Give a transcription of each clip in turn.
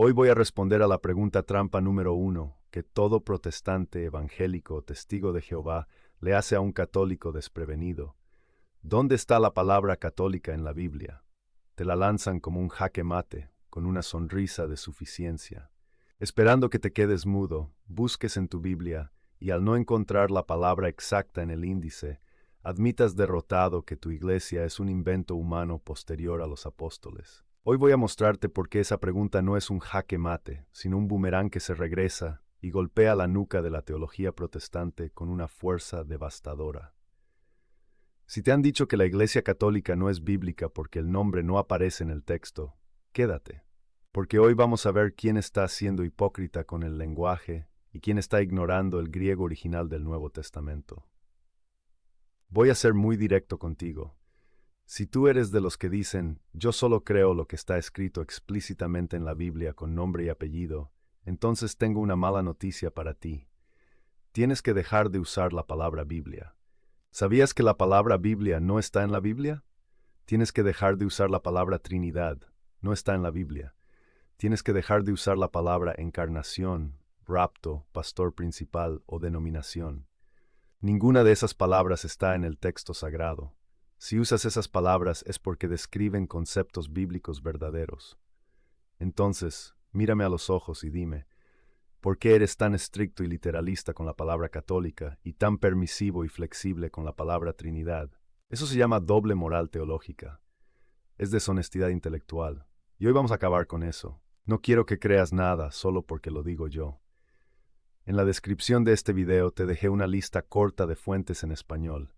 Hoy voy a responder a la pregunta trampa número 1 que todo protestante, evangélico o testigo de Jehová le hace a un católico desprevenido. ¿Dónde está la palabra católica en la Biblia? Te la lanzan como un jaque mate, con una sonrisa de suficiencia. Esperando que te quedes mudo, busques en tu Biblia y al no encontrar la palabra exacta en el índice, admitas derrotado que tu iglesia es un invento humano posterior a los apóstoles. Hoy voy a mostrarte por qué esa pregunta no es un jaque mate, sino un boomerang que se regresa y golpea la nuca de la teología protestante con una fuerza devastadora. Si te han dicho que la Iglesia Católica no es bíblica porque el nombre no aparece en el texto, quédate, porque hoy vamos a ver quién está siendo hipócrita con el lenguaje y quién está ignorando el griego original del Nuevo Testamento. Voy a ser muy directo contigo. Si tú eres de los que dicen, yo solo creo lo que está escrito explícitamente en la Biblia con nombre y apellido, entonces tengo una mala noticia para ti. Tienes que dejar de usar la palabra Biblia. ¿Sabías que la palabra Biblia no está en la Biblia? Tienes que dejar de usar la palabra Trinidad. No está en la Biblia. Tienes que dejar de usar la palabra encarnación, rapto, pastor principal o denominación. Ninguna de esas palabras está en el texto sagrado. Si usas esas palabras es porque describen conceptos bíblicos verdaderos. Entonces, mírame a los ojos y dime, ¿por qué eres tan estricto y literalista con la palabra católica y tan permisivo y flexible con la palabra Trinidad? Eso se llama doble moral teológica. Es deshonestidad intelectual. Y hoy vamos a acabar con eso. No quiero que creas nada solo porque lo digo yo. En la descripción de este video te dejé una lista corta de fuentes en español,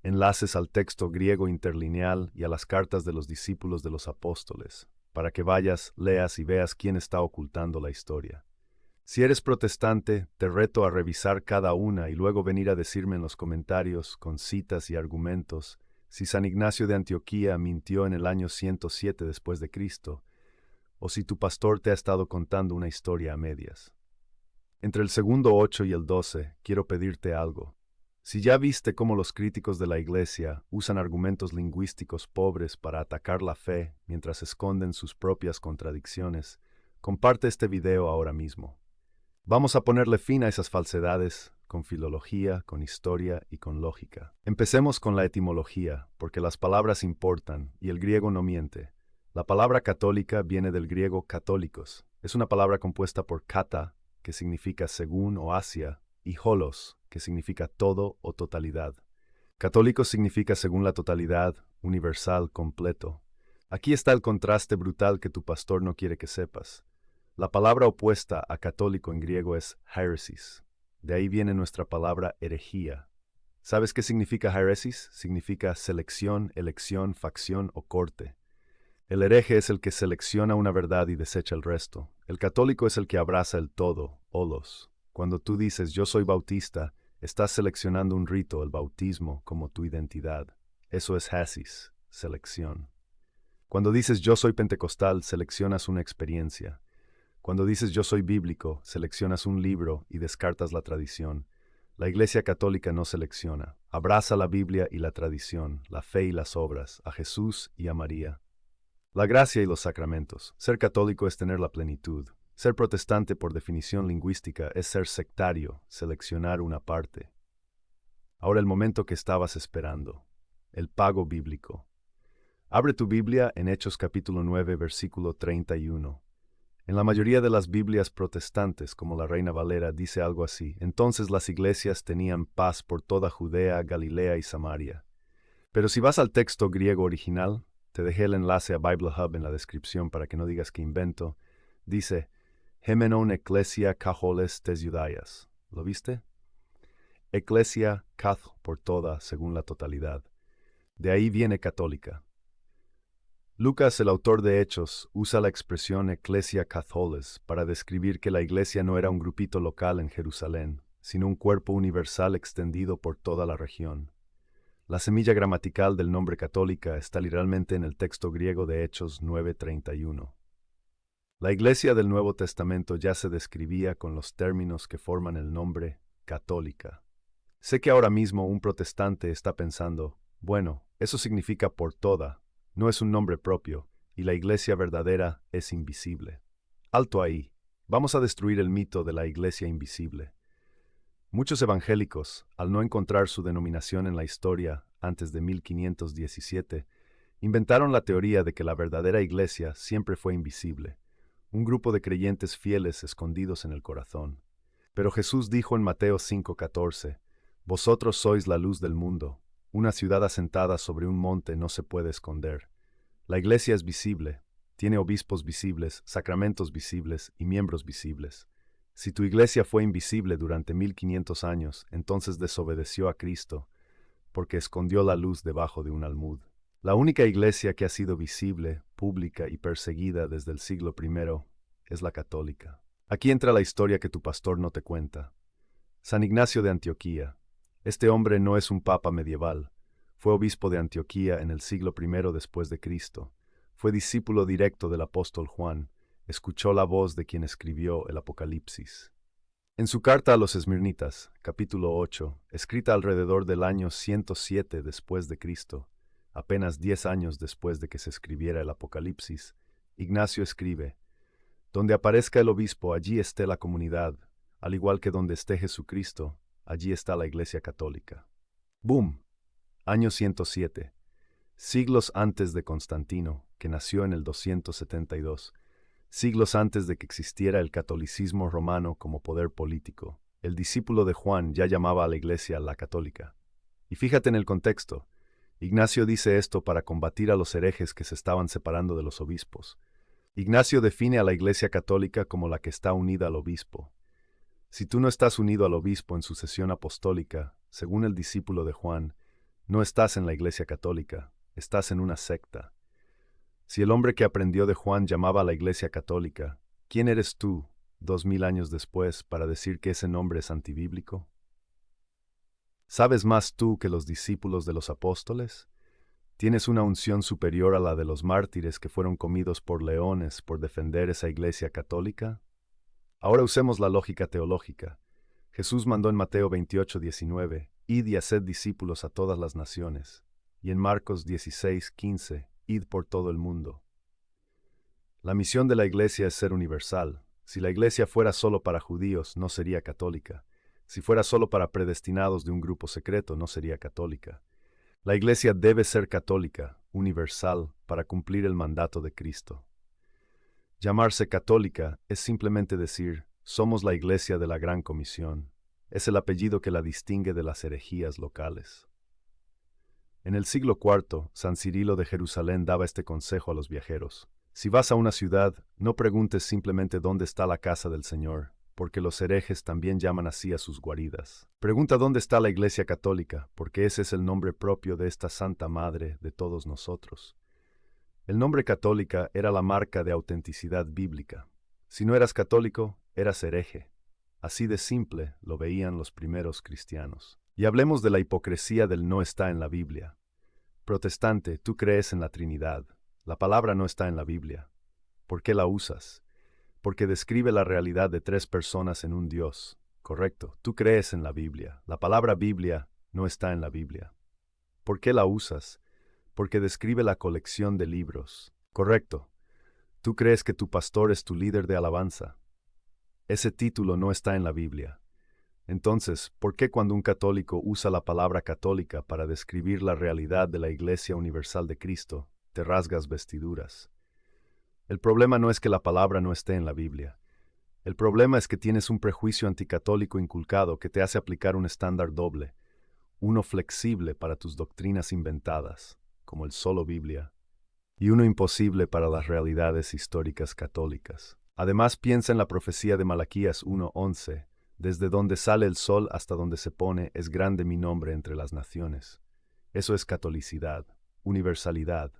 enlaces al texto griego interlineal y a las cartas de los discípulos de los apóstoles, para que vayas, leas y veas quién está ocultando la historia. Si eres protestante, te reto a revisar cada una y luego venir a decirme en los comentarios, con citas y argumentos, si San Ignacio de Antioquía mintió en el año 107 después de Cristo, o si tu pastor te ha estado contando una historia a medias. Entre el segundo 8 y el 12, quiero pedirte algo. Si ya viste cómo los críticos de la Iglesia usan argumentos lingüísticos pobres para atacar la fe mientras esconden sus propias contradicciones, comparte este video ahora mismo. Vamos a ponerle fin a esas falsedades con filología, con historia y con lógica. Empecemos con la etimología, porque las palabras importan y el griego no miente. La palabra católica viene del griego católicos. Es una palabra compuesta por kata, que significa según o hacia, y holos, que significa todo o totalidad. Católico significa según la totalidad, universal, completo. Aquí está el contraste brutal que tu pastor no quiere que sepas. La palabra opuesta a católico en griego es heresis. De ahí viene nuestra palabra herejía. ¿Sabes qué significa heresis? Significa selección, elección, facción o corte. El hereje es el que selecciona una verdad y desecha el resto. El católico es el que abraza el todo, holos. Cuando tú dices yo soy bautista, estás seleccionando un rito, el bautismo, como tu identidad. Eso es hasis, selección. Cuando dices yo soy pentecostal, seleccionas una experiencia. Cuando dices yo soy bíblico, seleccionas un libro y descartas la tradición. La Iglesia Católica no selecciona. Abraza la Biblia y la tradición, la fe y las obras, a Jesús y a María. La gracia y los sacramentos. Ser católico es tener la plenitud. Ser protestante por definición lingüística es ser sectario, seleccionar una parte. Ahora el momento que estabas esperando. El pago bíblico. Abre tu Biblia en Hechos capítulo 9, versículo 31. En la mayoría de las Biblias protestantes, como la Reina Valera, dice algo así. Entonces las iglesias tenían paz por toda Judea, Galilea y Samaria. Pero si vas al texto griego original, te dejé el enlace a Bible Hub en la descripción para que no digas que invento, dice, Hemenon ecclesia cajoles tes Judaias. ¿Lo viste? Ecclesia, cath por toda, según la totalidad. De ahí viene católica. Lucas, el autor de Hechos, usa la expresión Ecclesia Catholes para describir que la iglesia no era un grupito local en Jerusalén, sino un cuerpo universal extendido por toda la región. La semilla gramatical del nombre católica está literalmente en el texto griego de Hechos 9:31. La iglesia del Nuevo Testamento ya se describía con los términos que forman el nombre católica. Sé que ahora mismo un protestante está pensando, bueno, eso significa por toda. No es un nombre propio, y la iglesia verdadera es invisible. Alto ahí. Vamos a destruir el mito de la iglesia invisible. Muchos evangélicos, al no encontrar su denominación en la historia antes de 1517, inventaron la teoría de que la verdadera iglesia siempre fue invisible, un grupo de creyentes fieles escondidos en el corazón. Pero Jesús dijo en Mateo 5:14, Vosotros sois la luz del mundo. Una ciudad asentada sobre un monte no se puede esconder. La iglesia es visible, tiene obispos visibles, sacramentos visibles y miembros visibles. Si tu iglesia fue invisible durante 1500 años, entonces desobedeció a Cristo, porque escondió la luz debajo de un almud. La única iglesia que ha sido visible, pública y perseguida desde el siglo I es la católica. Aquí entra la historia que tu pastor no te cuenta. San Ignacio de Antioquía. Este hombre no es un papa medieval. Fue obispo de Antioquía en el siglo I después de Cristo. Fue discípulo directo del apóstol Juan. Escuchó la voz de quien escribió el Apocalipsis. En su carta a los Esmirnitas, capítulo 8, escrita alrededor del año 107 después de Cristo, apenas 10 años después de que se escribiera el Apocalipsis, Ignacio escribe: Donde aparezca el obispo, allí esté la comunidad, al igual que donde esté Jesucristo, allí está la Iglesia Católica. ¡Boom! Año 107. Siglos antes de Constantino, que nació en el 272. Siglos antes de que existiera el catolicismo romano como poder político, el discípulo de Juan ya llamaba a la Iglesia la católica. Y fíjate en el contexto. Ignacio dice esto para combatir a los herejes que se estaban separando de los obispos. Ignacio define a la Iglesia católica como la que está unida al obispo. Si tú no estás unido al obispo en sucesión apostólica, según el discípulo de Juan, no estás en la Iglesia católica, estás en una secta. Si el hombre que aprendió de Juan llamaba a la Iglesia católica, ¿quién eres tú, 2000 años después, para decir que ese nombre es antibíblico? ¿Sabes más tú que los discípulos de los apóstoles? ¿Tienes una unción superior a la de los mártires que fueron comidos por leones por defender esa Iglesia católica? Ahora usemos la lógica teológica. Jesús mandó en Mateo 28:19, Id y haced discípulos a todas las naciones, y en Marcos 16:15, Id por todo el mundo. La misión de la Iglesia es ser universal. Si la Iglesia fuera solo para judíos, no sería católica. Si fuera solo para predestinados de un grupo secreto, no sería católica. La Iglesia debe ser católica, universal, para cumplir el mandato de Cristo. Llamarse católica es simplemente decir, somos la Iglesia de la Gran Comisión. Es el apellido que la distingue de las herejías locales. En el siglo IV, San Cirilo de Jerusalén daba este consejo a los viajeros. Si vas a una ciudad, no preguntes simplemente dónde está la casa del Señor, porque los herejes también llaman así a sus guaridas. Pregunta dónde está la Iglesia Católica, porque ese es el nombre propio de esta Santa Madre de todos nosotros. El nombre católica era la marca de autenticidad bíblica. Si no eras católico, eras hereje. Así de simple lo veían los primeros cristianos. Y hablemos de la hipocresía del no está en la Biblia. Protestante, tú crees en la Trinidad. La palabra no está en la Biblia. ¿Por qué la usas? Porque describe la realidad de tres personas en un Dios. Correcto, tú crees en la Biblia. La palabra Biblia no está en la Biblia. ¿Por qué la usas? Porque describe la colección de libros. Correcto, tú crees que tu pastor es tu líder de alabanza. Ese título no está en la Biblia. Entonces, ¿por qué cuando un católico usa la palabra católica para describir la realidad de la Iglesia Universal de Cristo, te rasgas vestiduras? El problema no es que la palabra no esté en la Biblia. El problema es que tienes un prejuicio anticatólico inculcado que te hace aplicar un estándar doble, uno flexible para tus doctrinas inventadas, como el solo Biblia, y uno imposible para las realidades históricas católicas. Además, piensa en la profecía de Malaquías 1:11, desde donde sale el sol hasta donde se pone es grande mi nombre entre las naciones. Eso es catolicidad, universalidad.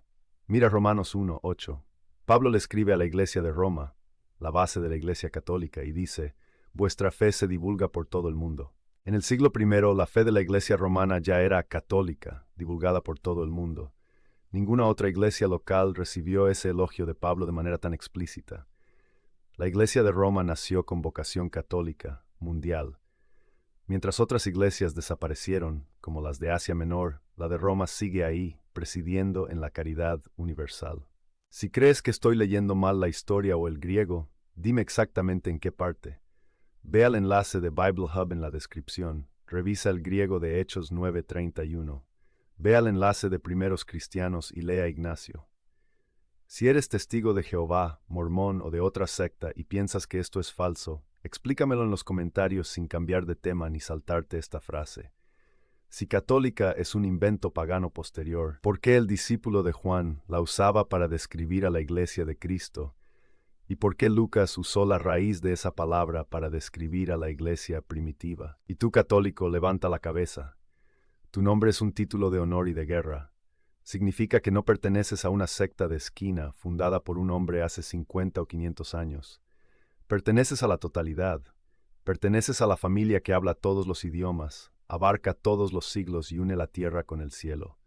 Mira Romanos 1:8. Pablo le escribe a la iglesia de Roma, la base de la iglesia católica, y dice, vuestra fe se divulga por todo el mundo. En el siglo I, la fe de la iglesia romana ya era católica, divulgada por todo el mundo. Ninguna otra iglesia local recibió ese elogio de Pablo de manera tan explícita. La iglesia de Roma nació con vocación católica, mundial. Mientras otras iglesias desaparecieron, como las de Asia Menor, la de Roma sigue ahí, presidiendo en la caridad universal. Si crees que estoy leyendo mal la historia o el griego, Dime exactamente en qué parte. Ve al enlace de Bible Hub en la descripción. Revisa el griego de Hechos 9:31. Ve al enlace de Primeros Cristianos y lea a Ignacio. Si eres testigo de Jehová, mormón o de otra secta y piensas que esto es falso, explícamelo en los comentarios sin cambiar de tema ni saltarte esta frase. Si católica es un invento pagano posterior, ¿por qué el discípulo de Juan la usaba para describir a la iglesia de Cristo? ¿Y por qué Lucas usó la raíz de esa palabra para describir a la iglesia primitiva? Y tú, católico, levanta la cabeza. Tu nombre es un título de honor y de guerra. Significa que no perteneces a una secta de esquina fundada por un hombre hace 50 o 500 años. Perteneces a la totalidad. Perteneces a la familia que habla todos los idiomas, abarca todos los siglos y une la tierra con el cielo.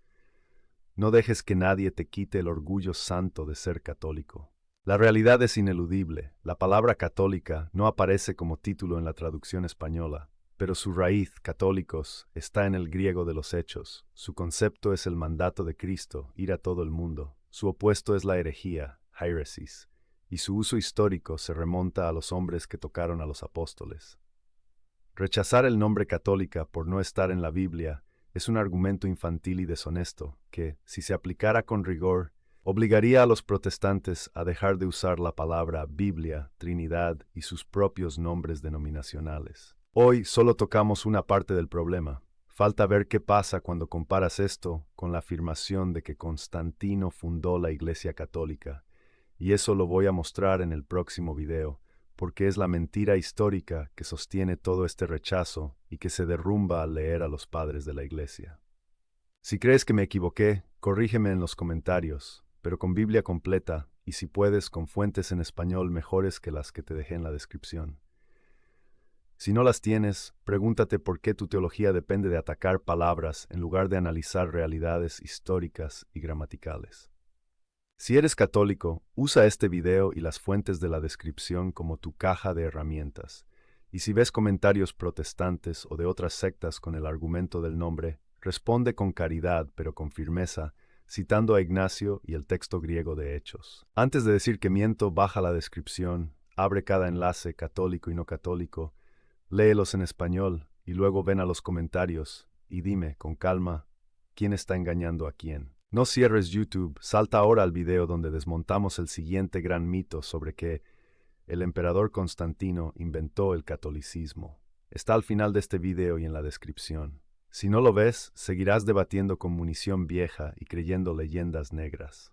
No dejes que nadie te quite el orgullo santo de ser católico. La realidad es ineludible. La palabra católica no aparece como título en la traducción española, pero su raíz, católicos, está en el griego de los Hechos. Su concepto es el mandato de Cristo, ir a todo el mundo. Su opuesto es la herejía, heresis, y su uso histórico se remonta a los hombres que tocaron a los apóstoles. Rechazar el nombre católica por no estar en la Biblia es un argumento infantil y deshonesto que, si se aplicara con rigor, obligaría a los protestantes a dejar de usar la palabra Biblia, Trinidad y sus propios nombres denominacionales. Hoy solo tocamos una parte del problema. Falta ver qué pasa cuando comparas esto con la afirmación de que Constantino fundó la Iglesia Católica, y eso lo voy a mostrar en el próximo video, porque es la mentira histórica que sostiene todo este rechazo y que se derrumba al leer a los padres de la Iglesia. Si crees que me equivoqué, corrígeme en los comentarios, pero con Biblia completa y si puedes con fuentes en español mejores que las que te dejé en la descripción. Si no las tienes, pregúntate por qué tu teología depende de atacar palabras en lugar de analizar realidades históricas y gramaticales. Si eres católico, usa este video y las fuentes de la descripción como tu caja de herramientas. Y si ves comentarios protestantes o de otras sectas con el argumento del nombre, responde con caridad pero con firmeza, citando a Ignacio y el texto griego de Hechos. Antes de decir que miento, baja la descripción, abre cada enlace católico y no católico, léelos en español y luego ven a los comentarios y dime con calma quién está engañando a quién. No cierres YouTube, salta ahora al video donde desmontamos el siguiente gran mito sobre que el emperador Constantino inventó el catolicismo. Está al final de este video y en la descripción. Si no lo ves, seguirás debatiendo con munición vieja y creyendo leyendas negras.